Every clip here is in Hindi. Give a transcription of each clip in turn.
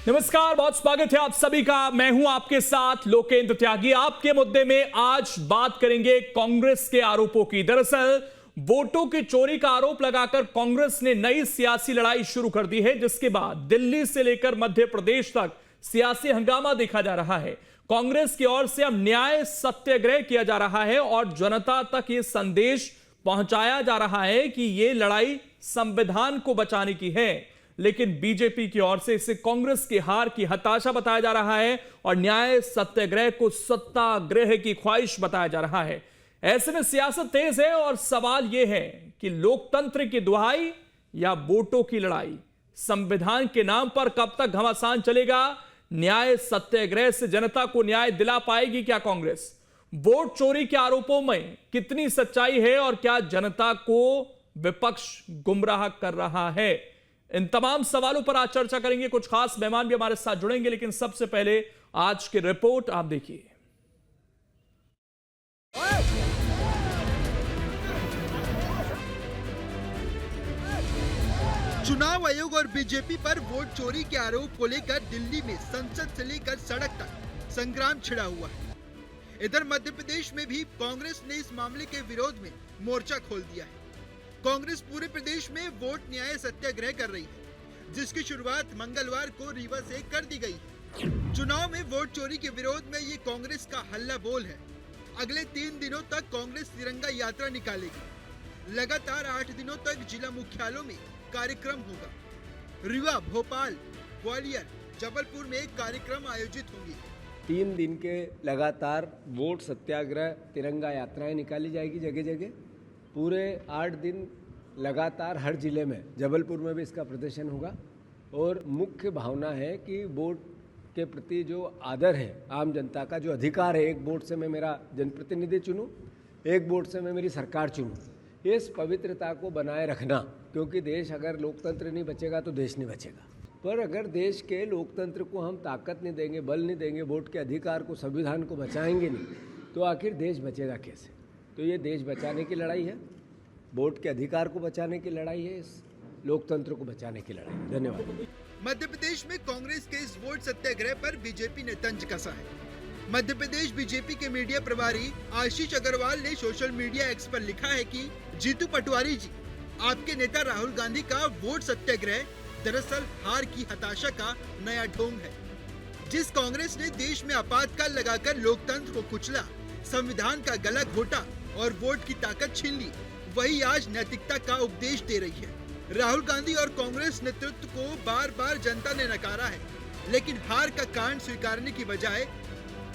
नमस्कार, बहुत स्वागत है आप सभी का। मैं हूं आपके साथ लोकेंद्र त्यागी। आपके मुद्दे में आज बात करेंगे कांग्रेस के आरोपों की। दरअसल वोटों की चोरी का आरोप लगाकर कांग्रेस ने नई सियासी लड़ाई शुरू कर दी है, जिसके बाद दिल्ली से लेकर मध्य प्रदेश तक सियासी हंगामा देखा जा रहा है। कांग्रेस की ओर से अब न्याय सत्याग्रह किया जा रहा है और जनता तक यह संदेश पहुंचाया जा रहा है कि यह लड़ाई संविधान को बचाने की है। लेकिन बीजेपी की ओर से इसे कांग्रेस की हार की हताशा बताया जा रहा है और न्याय सत्याग्रह को सत्याग्रह की ख्वाहिश बताया जा रहा है। ऐसे में सियासत तेज है और सवाल यह है कि लोकतंत्र की दुहाई या वोटों की लड़ाई। संविधान के नाम पर कब तक घमासान चलेगा? न्याय सत्याग्रह से जनता को न्याय दिला पाएगी क्या कांग्रेस? वोट चोरी के आरोपों में कितनी सच्चाई है और क्या जनता को विपक्ष गुमराह कर रहा है? इन तमाम सवालों पर आज चर्चा करेंगे। कुछ खास मेहमान भी हमारे साथ जुड़ेंगे, लेकिन सबसे पहले आज की रिपोर्ट आप देखिए। चुनाव आयोग और बीजेपी पर वोट चोरी के आरोप को लेकर दिल्ली में संसद से लेकर सड़क तक संग्राम छिड़ा हुआ है। इधर मध्य प्रदेश में भी कांग्रेस ने इस मामले के विरोध में मोर्चा खोल दिया है। कांग्रेस पूरे प्रदेश में वोट न्याय सत्याग्रह कर रही है, जिसकी शुरुआत मंगलवार को रीवा से कर दी गई है। चुनाव में वोट चोरी के विरोध में ये कांग्रेस का हल्ला बोल है। अगले 3 दिनों तक कांग्रेस तिरंगा यात्रा निकालेगी। लगातार 8 दिनों तक जिला मुख्यालयों में कार्यक्रम होगा। रीवा, भोपाल, ग्वालियर, जबलपुर में कार्यक्रम आयोजित होंगे। 3 दिन के लगातार वोट सत्याग्रह तिरंगा यात्राएं निकाली जाएगी जगह जगह। पूरे 8 दिन लगातार हर जिले में, जबलपुर में भी इसका प्रदर्शन होगा। और मुख्य भावना है कि वोट के प्रति जो आदर है, आम जनता का जो अधिकार है, एक वोट से मैं मेरा जनप्रतिनिधि चुनूं, एक वोट से मैं मेरी सरकार चुनूं, इस पवित्रता को बनाए रखना। क्योंकि देश अगर लोकतंत्र नहीं बचेगा तो देश नहीं बचेगा। पर अगर देश के लोकतंत्र को हम ताकत नहीं देंगे, बल नहीं देंगे, वोट के अधिकार को, संविधान को बचाएंगे नहीं, तो आखिर देश बचेगा कैसे? तो ये देश बचाने की लड़ाई है, वोट के अधिकार को बचाने की लड़ाई है, इस लोकतंत्र को बचाने की लड़ाई है। धन्यवाद। मध्य प्रदेश में कांग्रेस के इस वोट सत्याग्रह पर बीजेपी ने तंज कसा है। मध्य प्रदेश बीजेपी के मीडिया प्रभारी आशीष अग्रवाल ने सोशल मीडिया एक्स पर लिखा है कि जीतू पटवारी जी, आपके नेता राहुल गांधी का वोट सत्याग्रह दरअसल हार की हताशा का नया ढोंग है। जिस कांग्रेस ने देश में आपातकाल लगाकर लोकतंत्र को कुचला, संविधान का गला घोटा और वोट की ताकत छीन ली, वही आज नैतिकता का उपदेश दे रही है। राहुल गांधी और कांग्रेस नेतृत्व को बार बार जनता ने नकारा है, लेकिन हार का कारण स्वीकारने की बजाय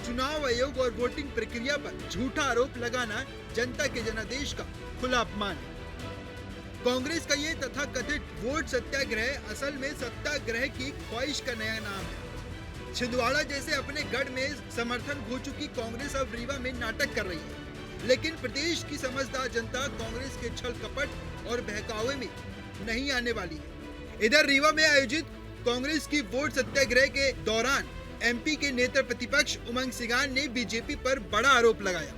चुनाव आयोग और वोटिंग प्रक्रिया पर झूठा आरोप लगाना जनता के जनादेश का खुला अपमान है। कांग्रेस का ये तथाकथित वोट सत्याग्रह असल में सत्याग्रह की ख्वाहिश का नया नाम है। छिंदवाड़ा जैसे अपने गढ़ में समर्थन खो चुकी कांग्रेस अब रीवा में नाटक कर रही है। लेकिन प्रदेश की समझदार जनता कांग्रेस के छल कपट और बहकावे में नहीं आने वाली है। इधर रीवा में आयोजित कांग्रेस की वोट सत्याग्रह के दौरान एमपी के नेता प्रतिपक्ष उमंग सिंगार ने बीजेपी पर बड़ा आरोप लगाया।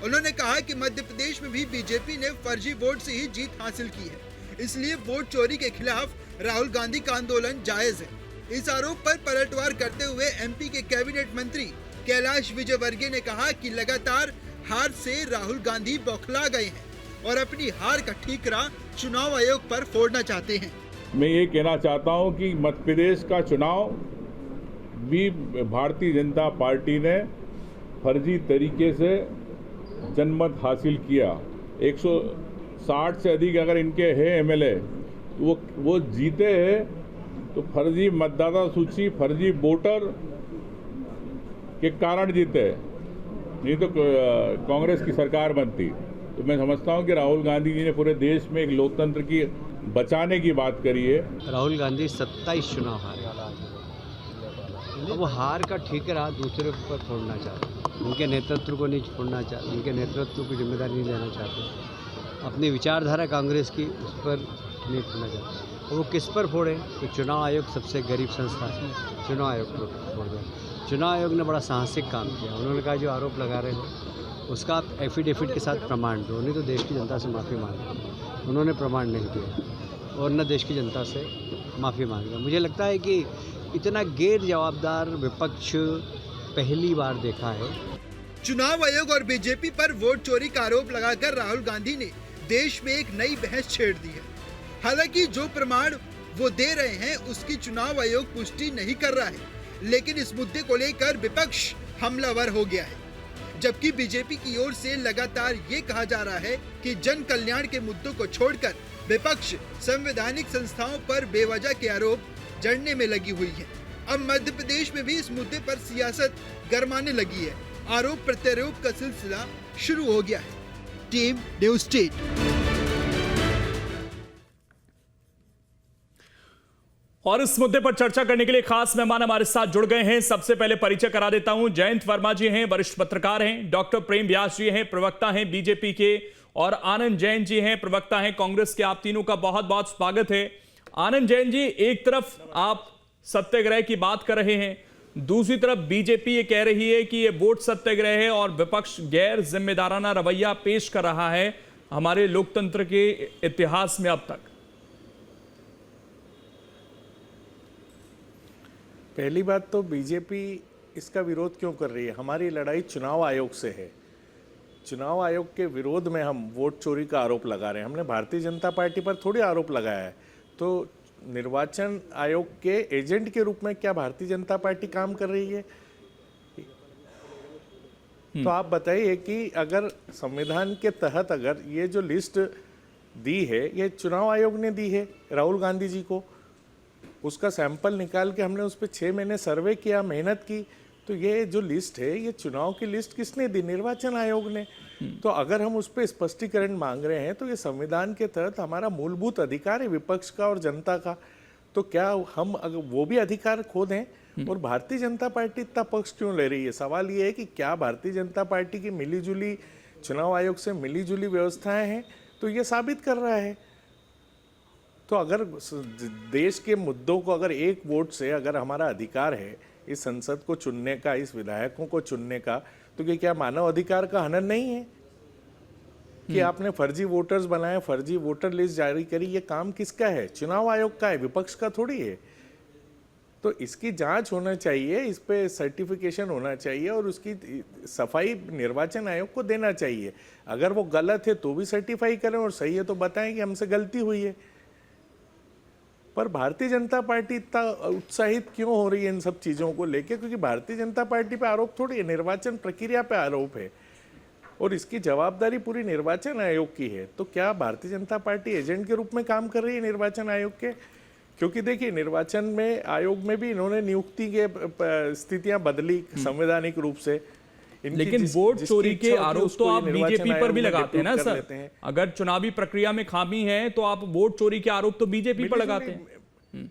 उन्होंने कहा कि मध्य प्रदेश में भी बीजेपी ने फर्जी वोट से ही जीत हासिल की है, इसलिए वोट चोरी के खिलाफ राहुल गांधी का आंदोलन जायज है। इस आरोप पर पलटवार करते हुए एमपी के कैबिनेट मंत्री कैलाश विजयवर्गीय ने कहा कि लगातार हार से राहुल गांधी बौखला गए हैं और अपनी हार का ठीकरा चुनाव आयोग पर फोड़ना चाहते हैं। मैं ये कहना चाहता हूं कि मध्य प्रदेश का चुनाव भी भारतीय जनता पार्टी ने फर्जी तरीके से जनमत हासिल किया। 160 से अधिक अगर इनके हैं एमएलए, तो वो जीते हैं तो फर्जी मतदाता सूची, फर्जी वोटर के कारण जीते, नहीं तो कांग्रेस की सरकार बनती। तो मैं समझता हूं कि राहुल गांधी जी ने पूरे देश में एक लोकतंत्र की बचाने की बात करी है। राहुल गांधी 27 चुनाव हारे, अब वो हार का ठीकरा दूसरे पर फोड़ना चाहते हैं। उनके नेतृत्व को नहीं छोड़ना चाहते, उनके नेतृत्व की जिम्मेदारी नहीं लेना चाहते, अपनी विचारधारा कांग्रेस की उस पर नहीं फोड़ना चाहते। और वो किस पर फोड़े? तो चुनाव आयोग सबसे गरीब संस्था है, चुनाव आयोग पर फोड़ दें। चुनाव आयोग ने बड़ा साहसिक काम किया। उन्होंने कहा जो आरोप लगा रहे हैं उसका आप एफिडेविट के साथ प्रमाण दो, नहीं तो देश की जनता से माफ़ी मांगो। उन्होंने प्रमाण नहीं दिया और न देश की जनता से माफ़ी मांगी। मुझे लगता है कि इतना गैर जवाबदार विपक्ष पहली बार देखा है। चुनाव आयोग और बीजेपी पर वोट चोरी का आरोप लगाकर राहुल गांधी ने देश में एक नई बहस छेड़ दी है। हालांकि जो प्रमाण वो दे रहे हैं उसकी चुनाव आयोग पुष्टि नहीं कर रहा है, लेकिन इस मुद्दे को लेकर विपक्ष हमलावर हो गया है। जबकि बीजेपी की ओर से लगातार ये कहा जा रहा है कि जन कल्याण के मुद्दों को छोड़कर विपक्ष संवैधानिक संस्थाओं पर बेवजह के आरोप जड़ने में लगी हुई है। अब मध्य प्रदेश में भी इस मुद्दे पर सियासत गरमाने लगी है। आरोप प्रत्यारोप का सिलसिला शुरू हो गया है। Team news state. और इस मुद्दे पर चर्चा करने के लिए खास मेहमान हमारे साथ जुड़ गए हैं। सबसे पहले परिचय करा देता हूं। जयंत वर्मा जी हैं, वरिष्ठ पत्रकार हैं। डॉक्टर प्रेम व्यास जी हैं, प्रवक्ता हैं बीजेपी के। और आनंद जैन जी हैं, प्रवक्ता हैं कांग्रेस के। आप तीनों का बहुत बहुत स्वागत है। आनंद जैन जी, एक तरफ आप सत्याग्रह की बात कर रहे हैं, दूसरी तरफ बीजेपी ये कह रही है कि ये वोट सत्याग्रह है और विपक्ष गैर जिम्मेदाराना रवैया पेश कर रहा है हमारे लोकतंत्र के इतिहास में अब तक। पहली बात तो बीजेपी इसका विरोध क्यों कर रही है? हमारी लड़ाई चुनाव आयोग से है। चुनाव आयोग के विरोध में हम वोट चोरी का आरोप लगा रहे हैं। हमने भारतीय जनता पार्टी पर थोड़ी आरोप लगाया है। तो निर्वाचन आयोग के एजेंट के रूप में क्या भारतीय जनता पार्टी काम कर रही है? तो आप बताइए कि अगर संविधान के तहत अगर ये जो लिस्ट दी है ये चुनाव आयोग ने दी है राहुल गांधी जी को, उसका सैंपल निकाल के हमने उस पर 6 महीने सर्वे किया, मेहनत की, तो ये जो लिस्ट है ये चुनाव की लिस्ट किसने दी? निर्वाचन आयोग ने। तो अगर हम उस पर स्पष्टीकरण मांग रहे हैं तो ये संविधान के तहत हमारा मूलभूत अधिकार है विपक्ष का और जनता का। तो क्या हम अगर वो भी अधिकार खो दें? और भारतीय जनता पार्टी इतना पक्ष क्यों ले रही है? सवाल ये है कि क्या भारतीय जनता पार्टी की मिलीजुली चुनाव आयोग से मिलीजुली व्यवस्थाएं हैं? तो ये साबित कर रहा है। तो अगर देश के मुद्दों को अगर एक वोट से अगर हमारा अधिकार है इस संसद को चुनने का, इस विधायकों को चुनने का, तो ये क्या मानव अधिकार का हनन नहीं है? कि आपने फर्जी वोटर्स बनाए, फर्जी वोटर लिस्ट जारी करी, ये काम किसका है? चुनाव आयोग का है, विपक्ष का थोड़ी है। तो इसकी जांच होना चाहिए, इस पे सर्टिफिकेशन होना चाहिए और उसकी सफाई निर्वाचन आयोग को देना चाहिए। अगर वो गलत है तो भी सर्टिफाई करें और सही है तो बताएं कि हमसे गलती हुई है। पर भारतीय जनता पार्टी इतना उत्साहित क्यों हो रही है इन सब चीज़ों को लेकर? क्योंकि भारतीय जनता पार्टी पे आरोप थोड़ी है, निर्वाचन प्रक्रिया पे आरोप है और इसकी जवाबदारी पूरी निर्वाचन आयोग की है। तो क्या भारतीय जनता पार्टी एजेंट के रूप में काम कर रही है निर्वाचन आयोग के? क्योंकि देखिए निर्वाचन में आयोग में भी इन्होंने नियुक्ति के स्थितियां बदली संवैधानिक रूप से। लेकिन वोट चोरी के आरोप तो आप बीजेपी पर भी लगाते हैं ना सर? अगर चुनावी प्रक्रिया में खामी है तो आप वोट चोरी के आरोप तो बीजेपी पर लगाते हैं।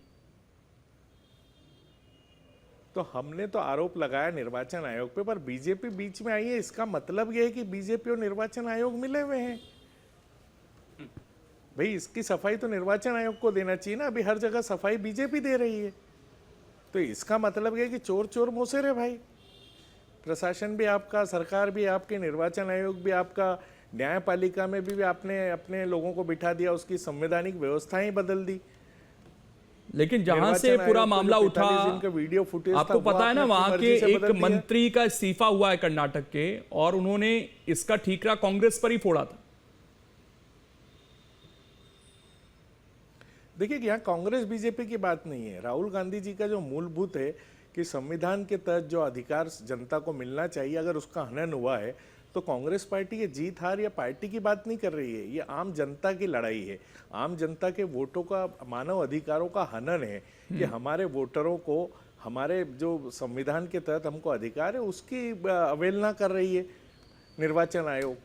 तो हमने तो आरोप लगाया निर्वाचन आयोग पे, पर बीजेपी बीच में आई है। इसका मतलब यह है कि बीजेपी और निर्वाचन आयोग मिले हुए हैं। भाई इसकी सफाई तो निर्वाचन आयोग को देना चाहिए ना। अभी हर जगह सफाई बीजेपी दे रही है। तो इसका मतलब यह कि चोर चोर मोसेरे भाई। प्रशासन भी आपका, सरकार भी आपके, निर्वाचन आयोग भी आपका, न्यायपालिका में भी आपने अपने लोगों को बिठा दिया, उसकी संवैधानिक व्यवस्थाएं बदल दी। लेकिन जहां से पूरा मामला उठा, वीडियो फुटेज आपको पता है ना, वहां के एक मंत्री का इस्तीफा हुआ है कर्नाटक के, और उन्होंने इसका ठीकरा कांग्रेस पर ही फोड़ा था। देखिए यहाँ कांग्रेस बीजेपी की बात नहीं है। राहुल गांधी जी का जो मूलभूत है कि संविधान के तहत जो अधिकार जनता को मिलना चाहिए, अगर उसका हनन हुआ है तो कांग्रेस पार्टी ये जीत हार या पार्टी की बात नहीं कर रही है। ये आम जनता की लड़ाई है। आम जनता के वोटों का, मानव अधिकारों का हनन है कि हमारे वोटरों को, हमारे जो संविधान के तहत हमको अधिकार है उसकी अवहेलना कर रही है निर्वाचन आयोग।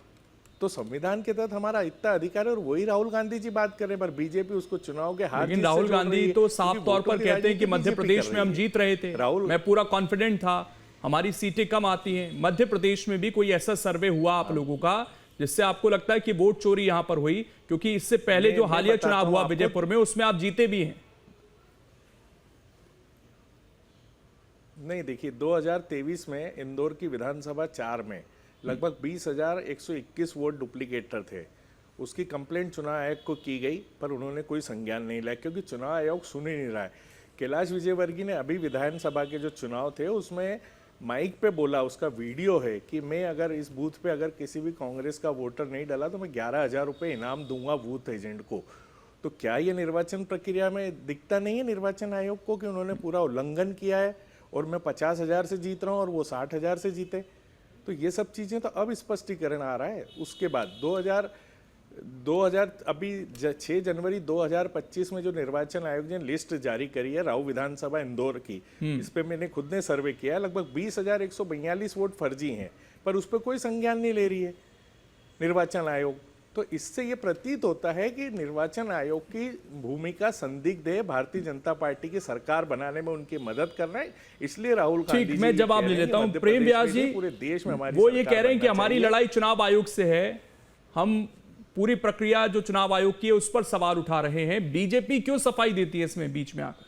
तो संविधान के तहत हमारा इतना अधिकार है और वही राहुल गांधी जी बात कर रहे हैं, पर बीजेपी उसको चुनाव के हार। लेकिन राहुल गांधी तो साफ तौर पर कहते हैं कि मध्य प्रदेश में हम जीत रहे थे, मैं पूरा कॉन्फिडेंट था, हमारी सीटें कम आती हैं। मध्य प्रदेश में भी कोई ऐसा सर्वे हुआ आप लोगों का जिससे आपको लगता है कि वोट चोरी यहां पर हुई? क्योंकि इससे पहले जो हालिया चुनाव हुआ विजयपुर में, उसमें आप जीते भी हैं। नहीं, देखिए 2023 में इंदौर की विधानसभा 4 में लगभग 20,121 वोट डुप्लीकेटर थे। उसकी कंप्लेंट चुनाव आयोग को की गई, पर उन्होंने कोई संज्ञान नहीं लिया, क्योंकि चुनाव आयोग सुन ही नहीं रहा है। कैलाश विजयवर्गीय ने अभी विधानसभा के जो चुनाव थे उसमें माइक पे बोला, उसका वीडियो है कि मैं अगर इस बूथ पे अगर किसी भी कांग्रेस का वोटर नहीं डाला तो मैं 11,000 रुपये इनाम दूंगा बूथ एजेंट को। तो क्या ये निर्वाचन प्रक्रिया में दिखता नहीं है निर्वाचन आयोग को कि उन्होंने पूरा उल्लंघन किया है और मैं 50,000 से जीत रहा हूँ और वो 60,000 से जीते? तो ये सब चीज़ें तो अब स्पष्टीकरण आ रहा है। उसके बाद 2000 अभी 6 जनवरी 2025 में जो निर्वाचन आयोग ने लिस्ट जारी करी है राऊ विधानसभा इंदौर की, इस पे मैंने खुद ने सर्वे किया है, लगभग 20,142 वोट फर्जी हैं, पर उस पर कोई संज्ञान नहीं ले रही है निर्वाचन आयोग। तो इससे ये प्रतीत होता है कि निर्वाचन आयोग की भूमिका संदिग्ध है, भारतीय जनता पार्टी की सरकार बनाने में उनकी मदद कर रहा है। इसलिए राहुल गांधी ठीक, मैं जवाब ले लेता हूं। प्रेम व्यास जी, पूरे देश में हमारी वो ये कह रहे हैं कि हमारी लड़ाई चुनाव आयोग से है, हम पूरी प्रक्रिया जो चुनाव आयोग की है उस पर सवाल उठा रहे हैं। बीजेपी क्यों सफाई देती है इसमें बीच में आकर?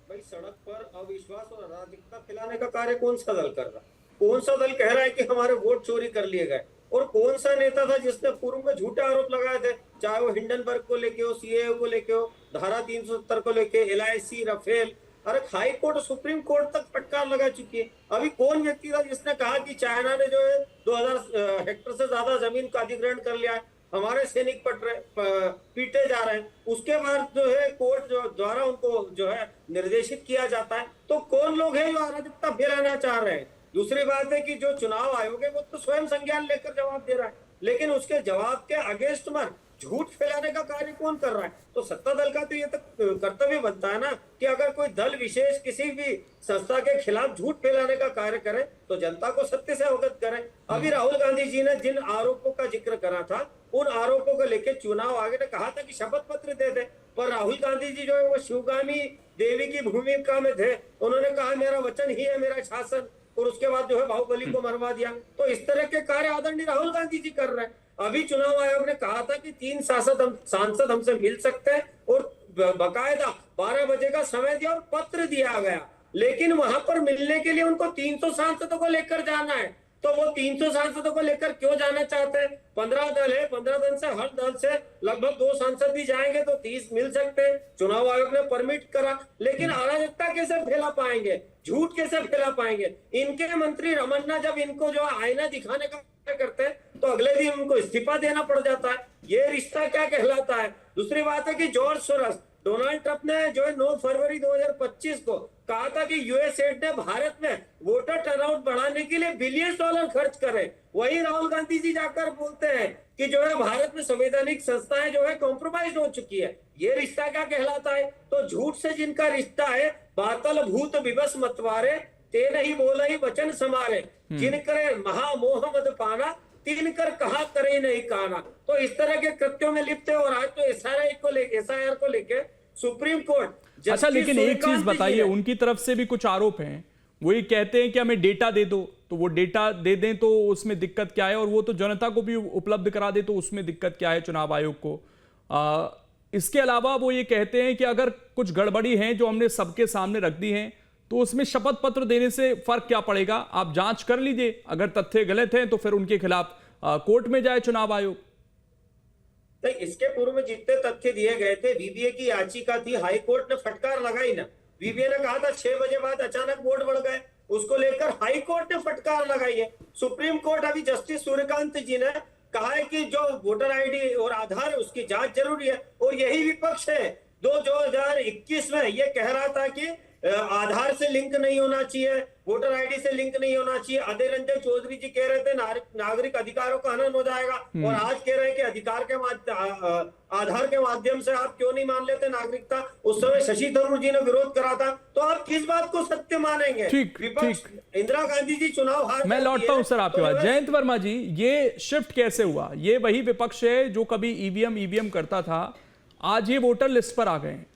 भाई, सड़क पर अविश्वास और अराजकता फैलाने का कार्य कौन सा दल कर रहा है? कौन सा दल कह रहा है कि हमारे वोट चोरी कर लिए गए? और कौन सा नेता था जिसने पूर्व में झूठे आरोप लगाए थे, चाहे वो हिंडनबर्ग को लेके हो, सीएए को लेके हो, धारा 370 को लेके, LIC, राफेल, अरे हाई कोर्ट सुप्रीम कोर्ट तक फटकार लगा चुकी है। अभी कौन व्यक्ति था जिसने कहा कि चाइना ने जो है 2000 हेक्टेयर से ज्यादा जमीन का अधिग्रहण कर लिया है, हमारे सैनिक पीटे जा रहे हैं, उसके बाद जो है कोर्ट जो द्वारा उनको जो है निर्देशित किया जाता है। तो कौन लोग हैं जो अराजकता फैलाना चाह रहे हैं? दूसरी बात है कि जो चुनाव आयोग है वो तो स्वयं संज्ञान लेकर जवाब दे रहा है, लेकिन उसके जवाब के अगेंस्ट में झूठ फैलाने का कार्य कौन कर रहा है? तो सत्ता दल का तो ये तो कर्तव्य बनता है ना कि अगर कोई दल विशेष किसी भी संस्था के खिलाफ झूठ फैलाने का कार्य करे तो जनता को सत्य से अवगत करे। अभी राहुल गांधी जी ने जिन आरोपों का जिक्र करा था, उन आरोपों को लेकर चुनाव आयोग ने कहा था कि शपथ पत्र दे दे, पर राहुल गांधी जी जो है वो शिवगामी देवी की भूमिका में थे। उन्होंने कहा मेरा वचन ही है मेरा शासन, और उसके बाद जो है बाहुबली को मरवा दिया। तो इस तरह के कार्य आदरणीय राहुल गांधी जी कर रहे हैं। अभी चुनाव आयोग ने कहा था कि 3 सांसद हमसे मिल सकते हैं और बकायदा 12 बजे का समय दिया और पत्र दिया गया, लेकिन वहां पर मिलने के लिए उनको 300 सांसदों को लेकर जाना है। तो वो 300 सांसदों को लेकर क्यों जाना चाहते हैं? 15 दल है, 15 दल से हर दल से लगभग 2 सांसद भी जाएंगे तो 30 मिल सकते हैं। चुनाव आयोग ने परमिट करा, लेकिन अराजकता कैसे फैला पाएंगे, झूठ कैसे फैला पाएंगे? इनके मंत्री रमन्ना जब इनको जो आईना दिखाने का करते हैं तो अगले दिन उनको इस्तीफा देना पड़ जाता है। ये रिश्ता क्या कहलाता है? दूसरी बात है कि जॉर्ज सोरस, डोनाल्ड ट्रंप ने जो है 9 फरवरी 2025 को कहा था कि यूएसएड ने भारत में वोटर टर्नआउट बढ़ाने के लिए $बिलियन खर्च करे। वही राहुल गांधी जी जाकर बोलते हैं कि जो है भारत में संवैधानिक संस्थाएं जो है कॉम्प्रोमाइज हो चुकी है। ये रिश्ता क्या कहलाता है? तो झूठ से जिनका रिश्ता है, बातल भूत विवश मतवारे, ते नहीं बोला ही वचन समारे, जिन करे महामोह मद पाना, तीन कर कहा करे नहीं कहना। तो इस तरह के कृत्यों में लिप्त है। और आज तो SIR को लेके सुप्रीम कोर्ट। अच्छा, लेकिन एक चीज बताइए, उनकी तरफ से भी कुछ आरोप हैं, वो ये कहते हैं कि हमें डेटा दे दो, तो वो डेटा दे दें तो उसमें दिक्कत क्या है, और वो तो जनता को भी उपलब्ध करा दे तो उसमें दिक्कत क्या है चुनाव आयोग को? इसके अलावा वो ये कहते हैं कि अगर कुछ गड़बड़ी है जो हमने सबके सामने रख दी है तो उसमें शपथ पत्र देने से फर्क क्या पड़ेगा, आप जांच कर लीजिए, अगर तथ्य गलत हैं तो फिर उनके खिलाफ कोर्ट में जाए चुनाव आयोग। तो इसके पूर्व में जितने तथ्य दिए गए थे, VVA की याचिका थी, हाई कोर्ट ने फटकार लगाई ना। VVA ने कहा था 6 बजे बाद अचानक वोट बढ़ गए, उसको लेकर हाई कोर्ट ने फटकार लगाई है। सुप्रीम कोर्ट अभी जस्टिस सूर्यकांत जी ने कहा है कि जो वोटर ID और आधार है उसकी जांच जरूरी है। और यही विपक्ष है 2021 में ये कह रहा था कि आधार से लिंक नहीं होना चाहिए, वोटर ID से लिंक नहीं होना चाहिए। अधीर रंजन चौधरी जी कह रहे थे नागरिक अधिकारों का हनन हो जाएगा, और आज कह रहे हैं कि आधार के माध्यम से आप क्यों नहीं मान लेते नागरिकता। उस समय शशि थरूर जी ने विरोध करा था। तो आप किस बात को सत्य मानेंगे? विपक्ष, इंदिरा गांधी जी चुनाव हार, मैं लौटता हूं सर आपके पास। जयंत वर्मा जी, ये शिफ्ट कैसे हुआ? ये वही विपक्ष है जो कभी EVM करता था, आज ये वोटर लिस्ट पर आ गए हैं।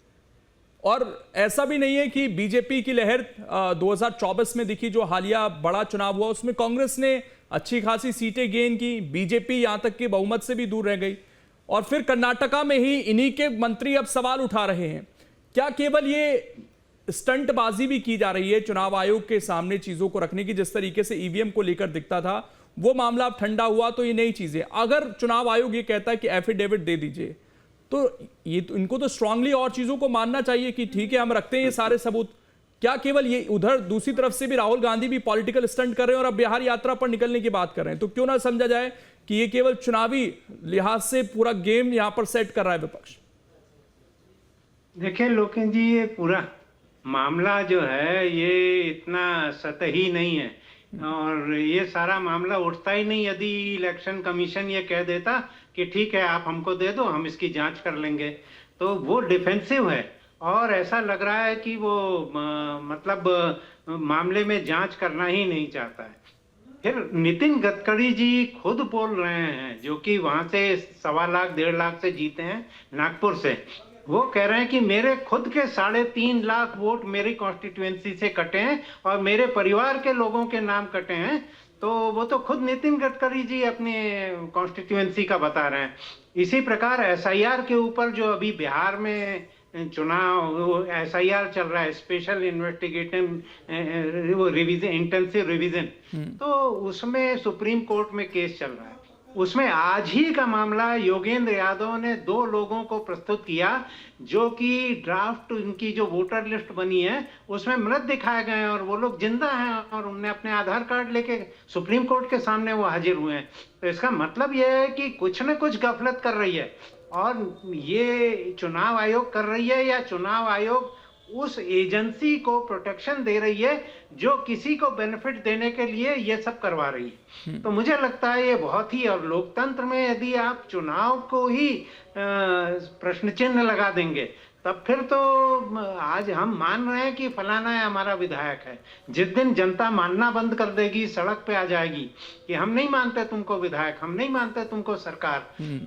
और ऐसा भी नहीं है कि बीजेपी की लहर 2024 में दिखी, जो हालिया बड़ा चुनाव हुआ उसमें कांग्रेस ने अच्छी खासी सीटें गेन की, बीजेपी यहां तक कि बहुमत से भी दूर रह गई, और फिर कर्नाटका में ही इन्हीं के मंत्री अब सवाल उठा रहे हैं। क्या केवल ये स्टंटबाजी भी की जा रही है चुनाव आयोग के सामने चीजों को रखने की? जिस तरीके से EVM को लेकर दिखता था वो मामला अब ठंडा हुआ तो ये नई चीजें, अगर चुनाव आयोग ये कहता है कि एफिडेविट दे दीजिए, तो ये तो इनको तो स्ट्रांगली और चीजों को मानना चाहिए कि ठीक है हम रखते हैं ये सारे सबूत। क्या केवल ये उधर दूसरी तरफ से भी राहुल गांधी भी पॉलिटिकल स्टंट कर रहे हैं और अब बिहार यात्रा पर निकलने की बात कर रहे हैं, तो क्यों ना समझा जाए कि ये केवल चुनावी लिहाज से पूरा गेम यहां पर सेट कर रहा है विपक्ष? देखिए लोकेश जी, ये पूरा मामला जो है ये इतना सतही नहीं है और ये सारा मामला उठता ही नहीं यदि इलेक्शन कमीशन ये कह देता कि ठीक है आप हमको दे दो, हम इसकी जांच कर लेंगे। तो वो डिफेंसिव है और ऐसा लग रहा है कि वो मतलब मामले में जांच करना ही नहीं चाहता है। फिर नितिन गडकरी जी खुद बोल रहे हैं, जो कि वहां से 1.25 लाख 1.5 लाख से जीते हैं नागपुर से, वो कह रहे हैं कि मेरे खुद के 3.5 लाख वोट मेरी कॉन्स्टिट्यूएंसी से कटे हैं और मेरे परिवार के लोगों के नाम कटे हैं। तो वो तो खुद नितिन गडकरी जी अपने कॉन्स्टिट्यूएंसी का बता रहे हैं। इसी प्रकार एसआईआर के ऊपर जो अभी बिहार में चुनाव एसआईआर चल रहा है, स्पेशल इन्वेस्टिगेटिव वो रिवीजन, इंटेंसिव रिवीजन, तो उसमें सुप्रीम कोर्ट में केस चल रहा है। उसमें आज ही का मामला योगेंद्र यादव ने 2 लोगों को प्रस्तुत किया जो कि ड्राफ्ट उनकी जो वोटर लिस्ट बनी है उसमें मृत दिखाए गए हैं और वो लोग जिंदा हैं और उनने अपने आधार कार्ड लेके सुप्रीम कोर्ट के सामने वो हाजिर हुए हैं। तो इसका मतलब यह है कि कुछ न कुछ गफलत कर रही है और ये चुनाव आयोग कर रही है या चुनाव आयोग उस एजेंसी को प्रोटेक्शन दे रही है जो किसी को बेनिफिट देने के लिए ये सब करवा रही है। तो मुझे लगता है ये बहुत ही, और लोकतंत्र में यदि आप चुनाव को ही प्रश्न चिन्ह लगा देंगे तब फिर तो आज हम मान रहे हैं कि फलाना है हमारा विधायक है, जिस दिन जनता मानना बंद कर देगी, सड़क पे आ जाएगी कि हम नहीं मानते तुमको विधायक, हम नहीं मानते तुमको सरकार,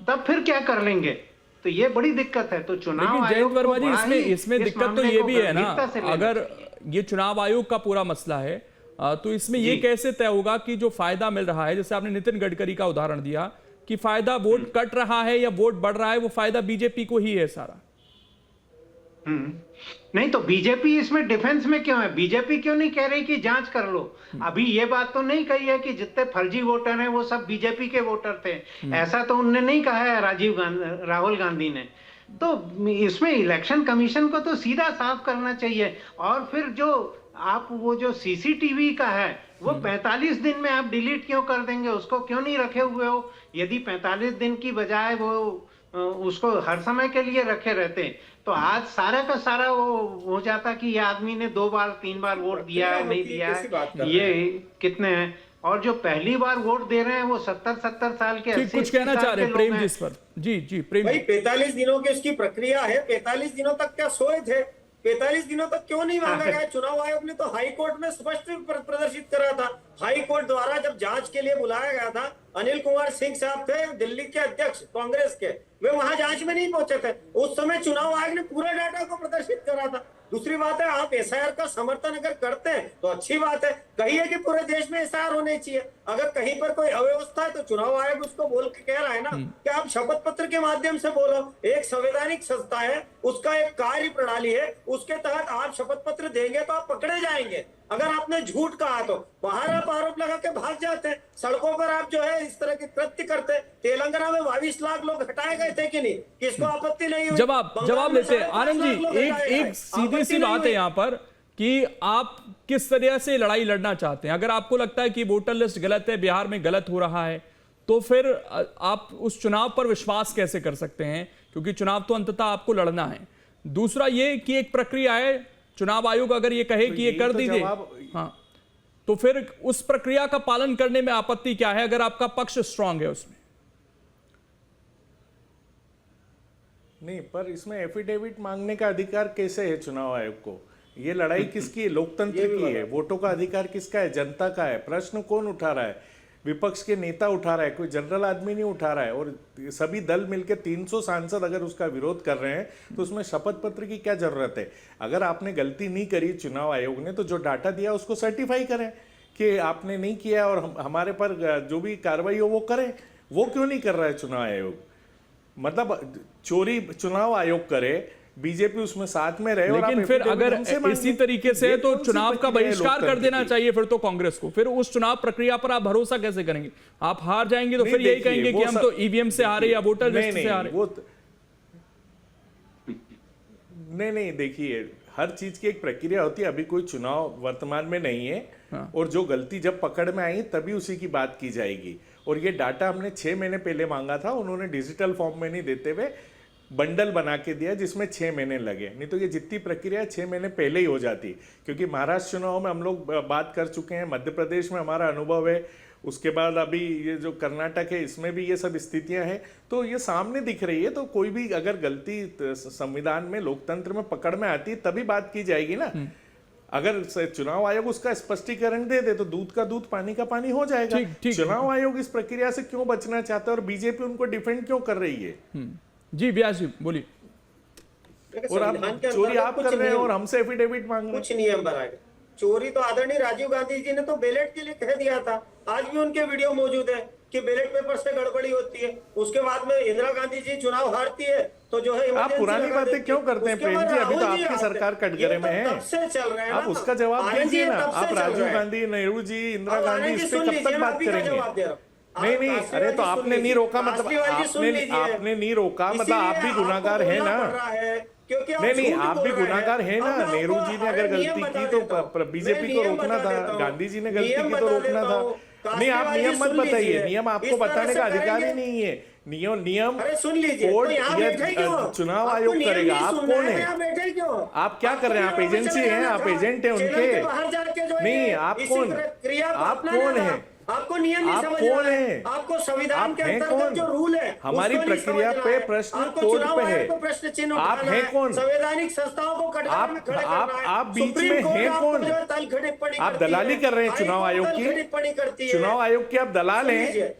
तब फिर क्या कर लेंगे? तो ये बड़ी दिक्कत है। तो चुनाव आयोग वर्मा जी इसमें दिक्कत तो ये भी है ना, अगर ये चुनाव आयोग का पूरा मसला है तो इसमें ये कैसे तय होगा कि जो फायदा मिल रहा है, जैसे आपने नितिन गडकरी का उदाहरण दिया कि फायदा वोट कट रहा है या वोट बढ़ रहा है, वो फायदा बीजेपी को ही है सारा। नहीं तो बीजेपी इसमें डिफेंस में क्यों है? बीजेपी क्यों नहीं कह रही कि जांच कर लो? अभी ये बात तो नहीं कही है कि जितने फर्जी वोटर हैं वो सब बीजेपी के वोटर थे, ऐसा तो उनने नहीं कहा है राहुल गांधी ने। तो इसमें इलेक्शन कमीशन को तो सीधा साफ करना चाहिए। और फिर जो आप वो जो सीसीटीवी का है वो 45 दिन में आप डिलीट क्यों कर देंगे? उसको क्यों नहीं रखे हुए हो? यदि 45 दिन की बजाय वो उसको हर समय के लिए रखे रहते तो आज सारा का सारा वो हो जाता कि ये आदमी ने 2 बार 3 बार वोट दिया है, नहीं दिया है, ये कितने हैं। और जो पहली बार वोट दे रहे हैं वो 70 साल के, कुछ कहना चाह रहे हैं प्रेम जी इस पर? जी प्रेम भाई 45 दिनों की उसकी प्रक्रिया है, 45 दिनों तक क्या सोए थे? 45 दिनों तक क्यों नहीं मांगा गया? चुनाव आयोग ने तो हाई कोर्ट में स्पष्ट प्रदर्शित करा था। हाई कोर्ट द्वारा जब जांच के लिए बुलाया गया था, अनिल कुमार सिंह साहब थे दिल्ली के अध्यक्ष कांग्रेस के, वे वहां जांच में नहीं पहुंचे थे। उस समय चुनाव आयोग ने पूरा डाटा को प्रदर्शित करा था। दूसरी बात है, आप एसआईआर का समर्थन अगर करते हैं तो अच्छी बात है, कहिए कि पूरे देश में एसआईआर होनी चाहिए। अगर कहीं पर कोई अव्यवस्था है तो चुनाव आयोग उसको बोल के कह रहा है ना कि आप शपथ पत्र के माध्यम से बोलो। एक संवैधानिक संस्था है, उसका एक कार्य प्रणाली है, उसके तहत आप शपथ पत्र देंगे तो आप पकड़े जाएंगे। अगर आपने झूठ कहा तो बाहर आप आरोप लगा के भाग जाते हैं, सड़कों पर आप जो है इस तरह के कृत्य करते। तेलंगाना में 22 लाख लोग हटाए गए थे कि नहीं? किसको आपत्ति नहीं हुई? जवाब लेते हैं आनंद जी। एक सीधी सी बात है यहाँ पर कि आप किस तरह से लड़ाई लड़ना चाहते हैं। अगर आपको लगता है कि वोटर लिस्ट गलत है, बिहार में गलत हो रहा है, तो फिर आप उस चुनाव पर विश्वास कैसे कर सकते हैं? क्योंकि चुनाव तो अंततः आपको लड़ना है। दूसरा ये कि एक प्रक्रिया है, चुनाव आयोग अगर ये कहे कि ये कर दीजिए, हाँ, तो फिर उस प्रक्रिया का पालन करने में आपत्ति क्या है अगर आपका पक्ष स्ट्रांग है उसमें? नहीं, पर इसमें एफिडेविट मांगने का अधिकार कैसे है चुनाव आयोग को? ये लड़ाई किसकी है? लोकतंत्र की है। वोटों का अधिकार किसका है? जनता का है। प्रश्न कौन उठा रहा है? विपक्ष के नेता उठा रहा है, कोई जनरल आदमी नहीं उठा रहा है। और सभी दल मिलकर 300 सांसद अगर उसका विरोध कर रहे हैं तो उसमें शपथ पत्र की क्या जरूरत है? अगर आपने गलती नहीं करी चुनाव आयोग ने, तो जो डाटा दिया उसको सर्टिफाई करें कि आपने नहीं किया और हमारे पर जो भी कार्रवाई हो वो करें। वो क्यों नहीं कर रहा है चुनाव आयोग? मतलब चोरी चुनाव आयोग करे, बीजेपी उसमें साथ में रहे। लेकिन फिर अगर इसी तरीके से तो चुनाव का बहिष्कार कर देना चाहिए फिर तो कांग्रेस को। फिर उस चुनाव प्रक्रिया पर आप भरोसा कैसे करेंगे? आप हार जाएंगे तो फिर यही कहेंगे कि हम तो ईवीएम से हारे या वोटर लिस्ट से हारे। नहीं देखिए, हर चीज की एक प्रक्रिया होती है। अभी कोई चुनाव वर्तमान में नहीं है। हाँ। और जो गलती जब पकड़ में आई तभी उसी की बात की जाएगी। और ये डाटा हमने 6 महीने पहले मांगा था, उन्होंने डिजिटल फॉर्म में नहीं देते हुए बंडल बना के दिया जिसमें 6 महीने लगे। नहीं तो ये जितनी प्रक्रिया 6 महीने पहले ही हो जाती, क्योंकि महाराष्ट्र चुनाव में हम लोग बात कर चुके हैं, मध्य प्रदेश में हमारा अनुभव है, उसके बाद अभी ये जो कर्नाटक है इसमें भी ये सब स्थितियां हैं, तो ये सामने दिख रही है। तो कोई भी अगर गलती संविधान में, लोकतंत्र में पकड़ में आती है तभी बात की जाएगी ना। अगर चुनाव आयोग उसका स्पष्टीकरण दे दे तो दूध का दूध पानी का पानी हो जाएगा। ठीक। चुनाव आयोग इस प्रक्रिया से क्यों बचना चाहता है और बीजेपी उनको डिफेंड क्यों कर रही है? जी व्यास जी बोलिए। और आप चोरी आप कर रहे हैं और हमसे एफिडेविट मांग रहे हैं। कुछ नियम बनाए गए। चोरी तो आदरणीय राजीव गांधी जी ने तो बैलेट के लिए कह दिया था, आज भी उनके वीडियो मौजूद है कि बैलेट पेपर से गड़बड़ी होती है। उसके बाद में इंदिरा गांधी जी चुनाव हारती है तो जो है आप पुरानी बातें क्यों करते हैं प्रेम जी? अभी तो आपकी सरकार कटघरे में है, तब से चल रहे हैं। आप उसका जवाब दीजिए ना। आप राजीव गांधी, नेहरू जी, इंदिरा गांधी, इस पे कब तक बात करेंगे? नहीं, अरे तो आपने नहीं रोका, मतलब आपने नहीं रोका, मतलब आप भी गुनाहगार है ना। नहीं, आप भी गुनाहगार है ना। नेहरू जी ने अगर गलती की तो बीजेपी को रोकना था, गांधी जी ने गलती की तो रोकना था। नहीं, आप नियम मत बताइए, नियम आपको बताने का अधिकार ही नहीं है। नियम सुन लीजिए, चुनाव आयोग करेगा। आप कौन है? आप क्या कर रहे हैं? आप एजेंसी हैं, आप एजेंट हैं उनके? नहीं, आप कौन है? आपको नियम नहीं समझ कौन है? आपको संविधान के अंतर्गत कौन? जो रूल है हमारी प्रक्रिया पे प्रश्न तोड़ पे है। प्रश्न चिन्ह आप हैं कौन? संवैधानिक संस्थाओं को आप बीच में हैं कौन? आप दलाली कर रहे हैं चुनाव आयोग की। चुनाव आयोग के आप दलाल हैं।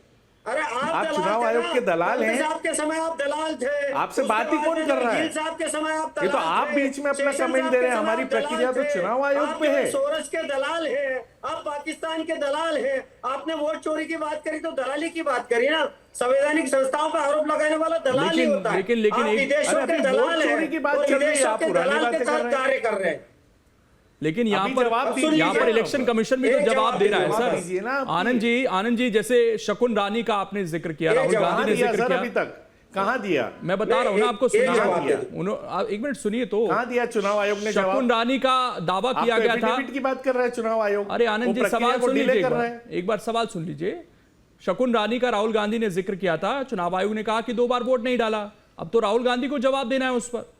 अरे आप चुनाव आयोग के दलाल हैं। आपके समय आप दलाल थे, आपसे बात ही कौन कर रहा है? आपके समय आप ये तो आप बीच में अपना कमेंट दे रहे हैं। हमारी प्रक्रिया तो चुनाव आयोग पे है। सोरस के दलाल है, आप पाकिस्तान के दलाल है। आपने वोट चोरी की बात करी तो दलाली की बात करी ना। संवैधानिक संस्थाओं पर आरोप लगाने वाला दलाल ही होता है। लेकिन आप विदेशों के दलाल चोरी की बात चल रही है, आप पुरानी बातें कर रहे हैं। कार्य कर रहे हैं। लेकिन यहाँ पर इलेक्शन कमिशन भी तो जवाब दे रहा है सर। आनंद जी जैसे शकुन रानी का आपने जिक्र किया, राहुल गांधी ने जिक्र किया, अभी तक कहाँ दिया? मैं बता रहा हूँ ना आपको, सुनिए, एक मिनट सुनिए तो। कहाँ दिया चुनाव आयोग ने? शकुन रानी का दावा किया गया था की बात कर रहा है चुनाव आयोग। अरे आनंद जी सवाल सुन लीजिए, एक बार सवाल सुन लीजिए। शकुन रानी का राहुल गांधी ने जिक्र किया था, चुनाव आयोग ने कहा कि 2 बार वोट नहीं डाला। अब तो राहुल गांधी को जवाब देना है उस पर।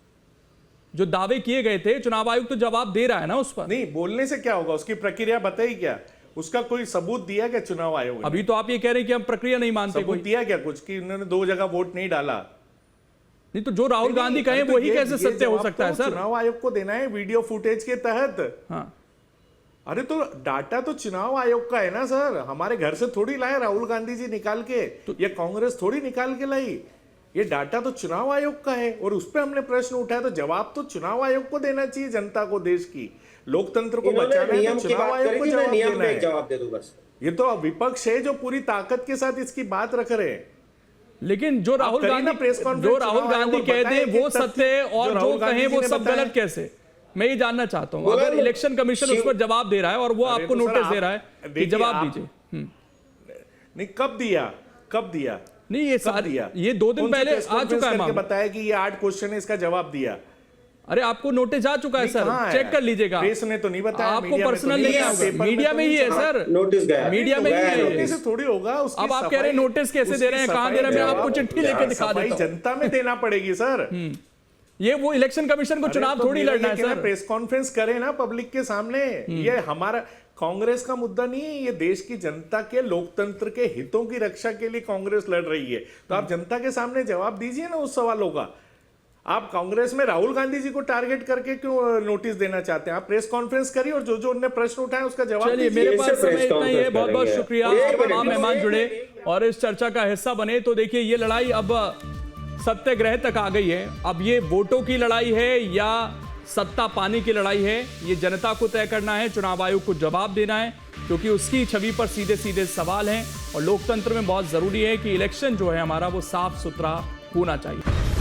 जो दावे किए गए थे चुनाव आयोग तो जवाब दे रहा है ना उस पर। नहीं, बोलने से क्या होगा? उसकी प्रक्रिया बताई क्या? उसका कोई सबूत दिया क्या चुनाव आयोग ने? अभी तो आप ये कह रहे हैं कि हम प्रक्रिया नहीं मानते। सबूत दिया क्या कुछ कि उन्होंने 2 जगह वोट नहीं डाला? नहीं तो जो राहुल गांधी कहे वही कैसे सत्य हो सकता है सर? चुनाव आयोग को देना है वीडियो फुटेज के तहत। हाँ, अरे तो डाटा तो चुनाव आयोग का है ना सर। हमारे घर से थोड़ी लाए राहुल गांधी जी निकाल के, ये कांग्रेस थोड़ी निकाल के लाई। ये डाटा तो चुनाव आयोग का है और उस पर हमने प्रश्न उठाया, तो जवाब तो चुनाव आयोग को देना चाहिए। जनता को, देश की लोकतंत्र को बचाना है तो चुनाव आयोग को जवाब देना है। जवाब दे दूं बस। ये तो विपक्ष है जो पूरी ताकत के साथ इसकी बात रख रहे हैं। लेकिन जो राहुल गांधी कह दे वो सत्य है और जो कहे वो सब गलत कैसे? मैं ये जानना चाहता हूं। अगर इलेक्शन कमीशन उस पर जवाब दे रहा है और वो आपको नोटिस दे रहा है कि जवाब दीजिए। नहीं, कब दिया? नहीं, ये 2 दिन पहले आ चुका है। बताया कि ये 8 क्वेश्चन है, इसका जवाब दिया। अरे आपको नोटिस जा चुका है सर, चेक कर लीजिएगा। प्रेस ने तो नहीं बताया, आपको पर्सनल नहीं है, मीडिया में ही है सर। नोटिस गया, मीडिया में ही है। नोटिस थोड़ी होगा। अब आप कह रहे हैं नोटिस कैसे दे रहे हैं, कहां दे रहे हैं? मैं आपको चिट्ठी लेके दिखा देता हूं। जनता में देना पड़ेगी सर। ये वो इलेक्शन कमीशन को चुनाव थोड़ी लड़ना है सर। प्रेस कॉन्फ्रेंस करें ना पब्लिक के सामने। ये हमारा कांग्रेस का मुद्दा नहीं है, ये देश की जनता के लोकतंत्र के हितों की रक्षा के लिए कांग्रेस लड़ रही है। तो आप जनता के सामने जवाब दीजिए ना उस सवालों का। आप कांग्रेस में राहुल गांधी जी को टारगेट करके क्यों नोटिस देना चाहते हैं? आप प्रेस कॉन्फ्रेंस करिए और जो उन्होंने प्रश्न उठाए उसका जवाब दीजिए। मेरे पास समय इतना ही है। बहुत बहुत शुक्रिया, तमाम मेहमान जुड़े और इस चर्चा का हिस्सा बने। तो देखिए, ये लड़ाई अब सत्याग्रह तक आ गई है। अब ये वोटों की लड़ाई है या सत्ता पाने की लड़ाई है, ये जनता को तय करना है। चुनाव आयोग को जवाब देना है, क्योंकि उसकी छवि पर सीधे सीधे सवाल हैं। और लोकतंत्र में बहुत जरूरी है कि इलेक्शन जो है हमारा वो साफ सुथरा होना चाहिए।